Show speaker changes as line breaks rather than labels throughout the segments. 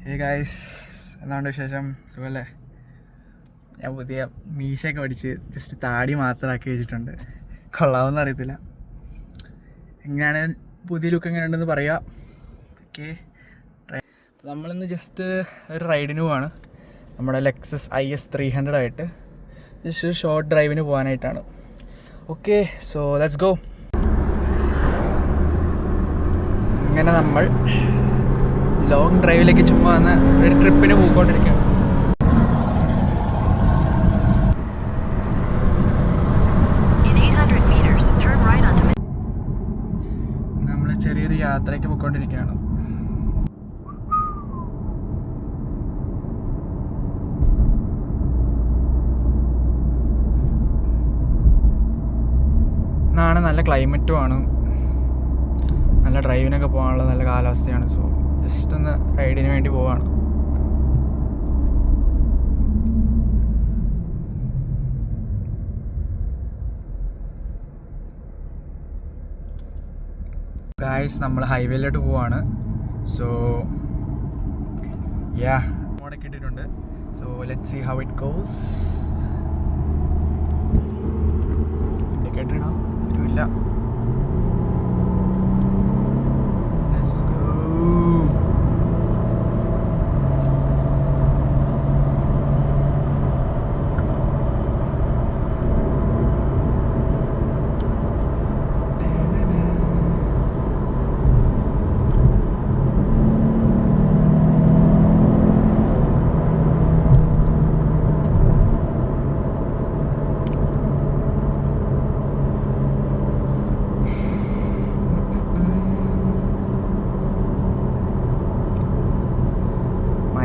Hey guys, എന്താണ് വിശേഷം? സുഖമല്ലേ? ഞാൻ പുതിയ മീശയൊക്കെ പഠിച്ച് ജസ്റ്റ് താടി മാത്രമാക്കി വെച്ചിട്ടുണ്ട്. കൊള്ളാമെന്ന് അറിയത്തില്ല. എങ്ങനെയാണ് പുതിയ ലുക്ക് എങ്ങനെയുണ്ടെന്ന് പറയാം. ഓക്കെ, നമ്മളിന്ന് ജസ്റ്റ് ഒരു റൈഡിന് പോവാണ്. നമ്മുടെ ലെക്സസ് IS 300 ആയിട്ട് ജസ്റ്റ് ഒരു ഷോർട്ട് ഡ്രൈവിന് പോകാനായിട്ടാണ്. Okay, so let's go. അങ്ങനെ നമ്മൾ ലോങ് ഡ്രൈവിലേക്ക് ചുമ്മാ വന്ന് ഒരു ട്രിപ്പിന് പോയിക്കൊണ്ടിരിക്കുകയാണ്. നമ്മൾ ചെറിയൊരു യാത്രയ്ക്ക് പോയിക്കൊണ്ടിരിക്കുകയാണ്. ഇന്നാണ് നല്ല ക്ലൈമറ്റും ആണ്, നല്ല ഡ്രൈവിനൊക്കെ പോകാനുള്ള നല്ല കാലാവസ്ഥയാണ്. സോ ജസ്റ്റ് ഒന്ന് റൈഡിന് വേണ്ടി പോവാണ്. ഗായ്സ്, നമ്മൾ ഹൈവേയിലോട്ട് പോവാണ്. സോ യാ, മോഡൊക്കെ ഇട്ടിട്ടുണ്ട്. So let's see how it goes. Indicator ഇടാം, വരുമില്ല.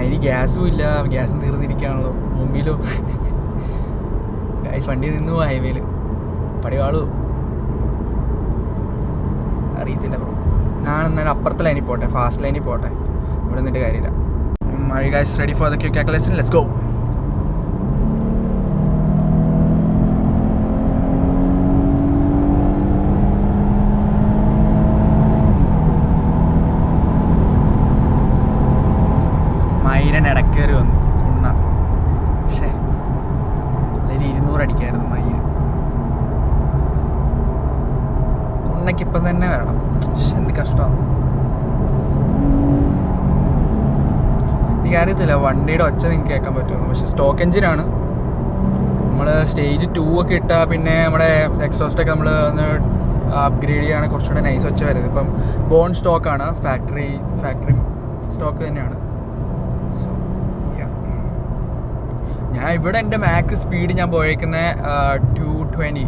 അതിന് ഗ്യാസും ഇല്ല, ഗ്യാസും തീർന്നിരിക്കുകയാണല്ലോ മുമ്പിലോ. ഗൈസ്, വണ്ടി നിന്നു ഹൈവേയിൽ. പടിവാളു അറിയത്തില്ല ബ്രോ. ഞാനെന്നാലും അപ്പുറത്തെ ലൈനിൽ പോട്ടെ, ഫാസ്റ്റ് ലൈനിൽ പോട്ടെ, ഇവിടെ നിന്നിട്ട് കാര്യമില്ല. Are you guys ready for the quick calculation? Let's go. മൈരൻ ഇടക്കേറി വന്നു കുണ്ണ. പക്ഷേ അല്ലെങ്കിൽ 200 അടിക്കായിരുന്നു മൈരൻ. കുണ്ണയ്ക്ക് ഇപ്പം തന്നെ വരണം. പക്ഷെ എന്ത് കഷ്ടമാണ്. എനിക്കറിയത്തില്ല വണ്ടിയുടെ ഒച്ച നിങ്ങൾക്ക് കേൾക്കാൻ പറ്റുമെന്ന്. പക്ഷെ സ്റ്റോക്ക് എഞ്ചിനാണ്. നമ്മൾ സ്റ്റേജ് 2 ഒക്കെ ഇട്ടാൽ പിന്നെ നമ്മുടെ എക്സോസ്റ്റൊക്കെ നമ്മൾ ഒന്ന് അപ്ഗ്രേഡ് ചെയ്യുകയാണ്, കുറച്ചുകൂടെ നൈസ് ഒച്ച വരുന്നത്. ഇപ്പം ബോൺ സ്റ്റോക്കാണ്, ഫാക്ടറി സ്റ്റോക്ക് തന്നെയാണ്. ഞാൻ ഇവിടെ എൻ്റെ മാക്സ് സ്പീഡ് ഞാൻ പോയേക്കുന്നത് 220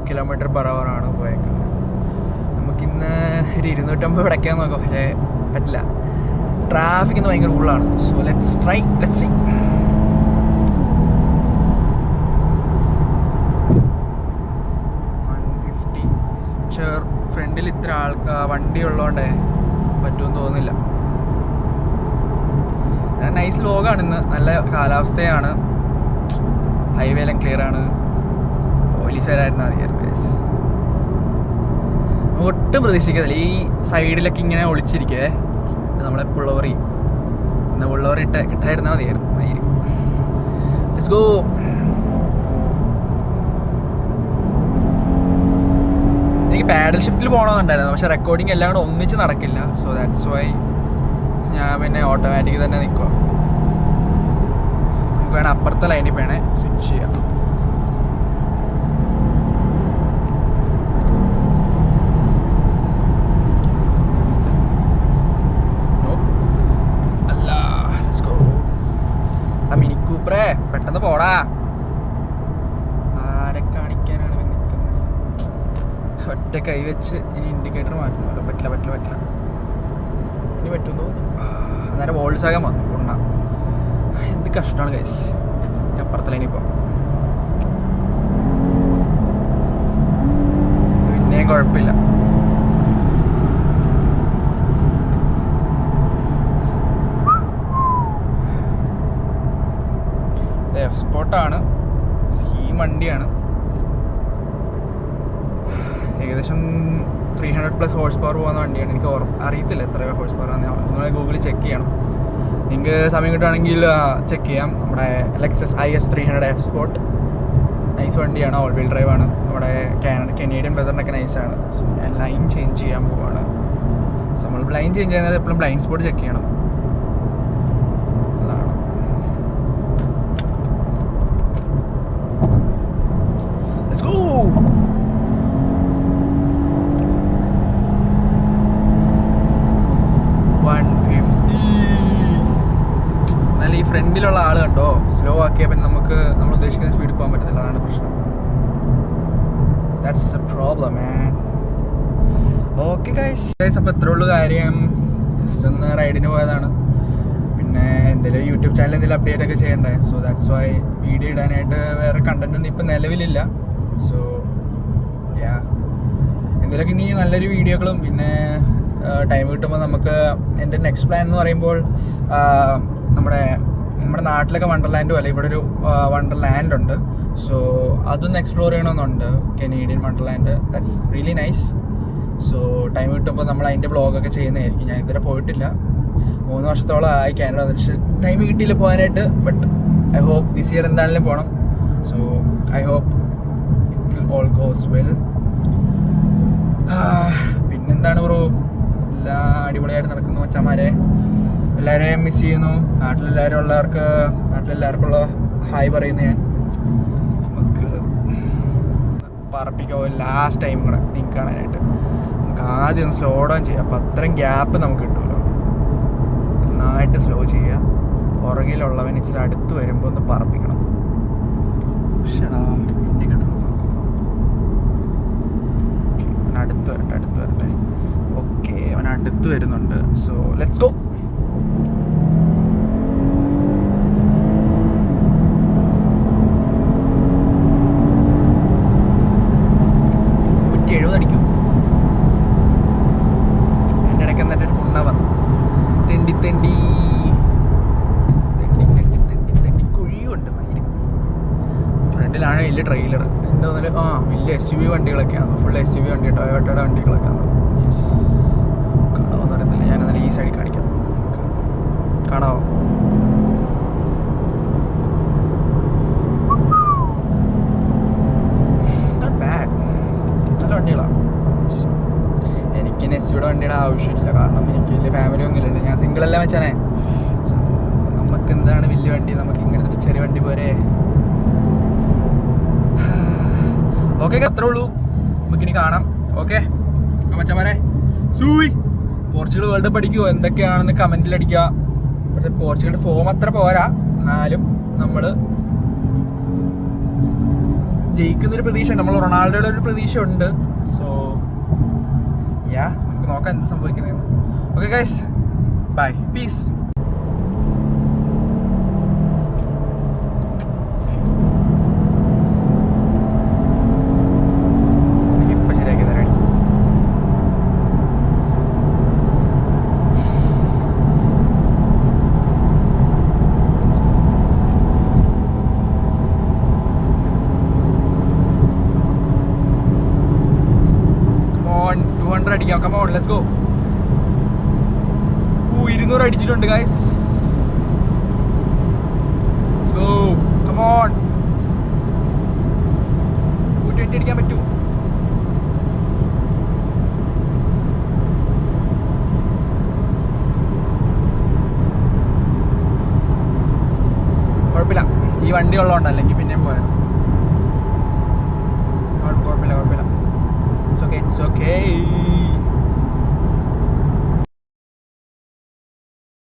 km/h ആണ് പോയേക്കുന്നത്. നമുക്കിന്ന് ഒരു 250 അടയ്ക്കാൻ നോക്കാം, പക്ഷേ പറ്റില്ല. ട്രാഫിക് ഇന്ന് ഭയങ്കര കൂടുതലാണ്. So let's try, let's see. പക്ഷേ ഫ്രണ്ടിൽ ഇത്ര വണ്ടി ഉള്ളതുകൊണ്ടേ പറ്റുമെന്ന് തോന്നുന്നില്ല. നൈസ് ലോഗാണ് ഇന്ന്, നല്ല കാലാവസ്ഥയാണ്, ഹൈവേ എല്ലാം ക്ലിയർ ആണ്. പോലീസുകാരായിരുന്നു മതിയായിരുന്നു. ഒട്ടും പ്രതീക്ഷിക്കത്തില്ല ഈ സൈഡിലൊക്കെ ഇങ്ങനെ ഒളിച്ചിരിക്കേ. നമ്മളെ പുള്ളവറി ഇന്ന് പുള്ളവറി ഇട്ടായിരുന്നാൽ മതിയായിരുന്നു. Let's go. എനിക്ക് പാഡൽ ഷിഫ്റ്റിൽ പോകണമെന്നുണ്ടായിരുന്നു, പക്ഷെ റെക്കോർഡിങ് എല്ലാം കൂടെ ഒന്നിച്ച് നടക്കില്ല. സോ ദാറ്റ്സ് വൈ ഞാൻ പിന്നെ ഓട്ടോമാറ്റിക് തന്നെ നിൽക്കുക. നമുക്ക് വേണം അപ്പുറത്തെ ലൈനിൽ വേണേ സ്വിച്ച് ചെയ്യാം. അല്ല, ലെറ്റ്സ് ഗോ. മിനി കൂപ്പറേ, പെട്ടെന്ന് പോടാ. ആരെ കാണിക്കാനാണ് നിൽക്കുന്നത്? ഒറ്റ കൈ വെച്ച് ഇനി ഇൻഡിക്കേറ്റർ മാറ്റണമല്ലോ. പറ്റില്ല. ഇനി പറ്റുമെന്ന് തോന്നുന്നു. അന്നേരം വോൾസാകാൻ വന്നു കൊണ്ണ. എന്ത് കഷ്ടമാണ് ഗൈസ്. അപ്പുറത്തെ ലൈനിൽ പോകാം. പിന്നെയും കുഴപ്പമില്ല. F സ്പോട്ടാണ്, ഈ വണ്ടിയാണ്. ഏകദേശം 300+ ഹോഴ്സ് പവർ പോകുന്ന വണ്ടിയാണ്. എനിക്ക് അറിയത്തില്ല എത്ര ഹോഴ്സ് പവർ ആണ്, നിങ്ങൾ ഗൂഗിളിൽ ചെക്ക് ചെയ്യണം. നിങ്ങൾക്ക് സമയം കിട്ടുകയാണെങ്കിൽ ചെക്ക് ചെയ്യാം. നമ്മുടെ Lexus IS 300 F Sport nice വണ്ടിയാണ്. ഓൾ വീൽ ഡ്രൈവ് ആണ്. നമ്മുടെ കനേഡിയൻ വെതറിനൊക്കെ നൈസാണ്. സോ ഞാൻ ലൈൻ ചേഞ്ച് ചെയ്യാൻ പോവാണ്. സോ നമ്മൾ ലൈൻ ചേഞ്ച് ചെയ്യുന്നത് എപ്പോഴും ബ്ലൈൻഡ് സ്പോട്ട് ചെക്ക് ചെയ്യണം. അതാണ്. Let's go! എന്നാൽ ഈ ഫ്രണ്ടിലുള്ള ആൾ കണ്ടോ, സ്ലോ ആക്കിയാൽ പിന്നെ നമുക്ക് നമ്മൾ ഉദ്ദേശിക്കുന്ന സ്പീഡിൽ പോകാൻ പറ്റത്തില്ല. അതാണ് പ്രശ്നം. That's A problem man. Okay guys, അപ്പോൾ എത്ര ഉള്ളൂ കാര്യം. ജസ്റ്റ് ഒന്ന് റൈഡിന് പോയതാണ്. പിന്നെ എന്തെങ്കിലും യൂട്യൂബ് ചാനൽ എന്തെങ്കിലും അപ്ഡേറ്റ് ഒക്കെ ചെയ്യണ്ടേ. സോ ദാറ്റ്സ് വൈ വീഡിയോ ഇടാനായിട്ട് വേറെ കണ്ടന്റ് ഒന്നും ഇപ്പം നിലവിലില്ല. സോ യാ, എന്തെങ്കിലുമൊക്കെ ഇനി നല്ലൊരു വീഡിയോകളും പിന്നെ ടൈം കിട്ടുമ്പോൾ നമുക്ക് എൻ്റെ നെക്സ്റ്റ് പ്ലാൻ എന്ന് പറയുമ്പോൾ നമ്മുടെ നാട്ടിലൊക്കെ വണ്ടർലാൻഡ് പോലെ ഇവിടെ ഒരു വണ്ടർലാൻഡ് ഉണ്ട്. സോ അതൊന്ന് എക്സ്പ്ലോർ ചെയ്യണമെന്നുണ്ട്. Canadian Wonderland, that's really nice. So time കിട്ടുമ്പോൾ നമ്മൾ അതിൻ്റെ വ്ളോഗൊക്കെ ചെയ്യുന്നതായിരിക്കും. ഞാൻ ഇതുവരെ പോയിട്ടില്ല. 3 വർഷത്തോളം ആയി കാനഡ, പക്ഷേ ടൈം കിട്ടിയില്ല പോകാനായിട്ട്. But I hope this year എന്താണെങ്കിലും പോകണം. So I hope it will all goes well. പിന്നെന്താണ് ബ്രോ, എല്ലാം അടിപൊളിയായിട്ട് നടക്കുന്നു മച്ചന്മാരെ. എല്ലാവരെയും മിസ് ചെയ്യുന്നു. നാട്ടിലെല്ലാവർക്കുള്ള ഹായ് പറയുന്നു ഞാൻ. നമുക്ക് പറപ്പിക്കാവോ ലാസ്റ്റ് ടൈം കൂടെ നിങ്ങൾക്ക് കാണാനായിട്ട്. നമുക്ക് ആദ്യം ഒന്ന് സ്ലോ ഡൗൺ ചെയ്യാം. അപ്പം അത്രയും ഗ്യാപ്പ് നമുക്ക് കിട്ടുമല്ലോ. നന്നായിട്ട് സ്ലോ ചെയ്യുക. പുറകിലുള്ളവൻ ഇച്ചിരി അടുത്ത് വരുമ്പോൾ ഒന്ന് പറപ്പിക്കണം. അടുത്ത് വരട്ടെ. ഓക്കെ, അവൻ അടുത്ത് വരുന്നുണ്ട്. So let's go. അടിക്കും. എൻ്റെ ഇടയ്ക്ക് എന്നിട്ട് ഒരു കുണ്ണ വന്നു. തെണ്ടി കുഴിയുണ്ട് മയില്. ഫ്രണ്ടിലാണ് വലിയ ട്രെയിലർ. എന്താ വലിയ SUV വണ്ടികളൊക്കെയാണ്. ഫുൾ SUV വണ്ടി, ടൊയോട്ടയുടെ വണ്ടികളൊക്കെയാണ്. യെസ്, കാണാമെന്ന് അറിയത്തില്ല. ഞാനെന്നാലും ഈ സൈഡിൽ കാണിക്കാം. കാണാമോ? നല്ല വണ്ടികളാണ്. എനിക്ക് SUV വണ്ടിയുടെ ആവശ്യമില്ല. കാരണം എനിക്ക് വലിയ ഫാമിലി ഒന്നും ഇല്ല. ഞാൻ സിംഗിളല്ല വെച്ചാനേ. സോ നമുക്ക് എന്താണ് വലിയ വണ്ടി, നമുക്ക് ഇങ്ങനത്തെ ഒരു ചെറിയ വണ്ടി പോരെ. ഓക്കെ, അത്രേ ഉള്ളൂ. നമുക്കിനി കാണാം. ഓക്കെ മച്ചന്മാരെ, സൂയ്. പോർച്ചുഗൽ വേൾഡ് കപ്പ് അടിക്കുമോ എന്തൊക്കെയാണെന്ന് കമൻറ്റിൽ അടിക്കുക. പക്ഷേ പോർച്ചുഗലിൻ്റെ ഫോം അത്ര പോരാ. എന്നാലും നമ്മൾ ജയിക്കുന്നൊരു പ്രതീക്ഷ ഉണ്ട്. നമ്മൾ റൊണാൾഡോയുടെ ഒരു പ്രതീക്ഷ ഉണ്ട്. സോ യാ, നമുക്ക് നോക്കാം എന്ത് സംഭവിക്കുന്നതെന്ന്. Okay guys, bye, peace. അടിക്കാം. come on, let's go. 200 അടിച്ചിട്ടുണ്ട് guys. Let's go, come on. 220 അടിക്കാൻ പറ്റൂ. കുഴപ്പമില്ല, ഈ വണ്ടി ഉള്ളതുകൊണ്ട്. അല്ലെങ്കിൽ പിന്നെയും പോയാലും കുഴപ്പമില്ല. It's okay.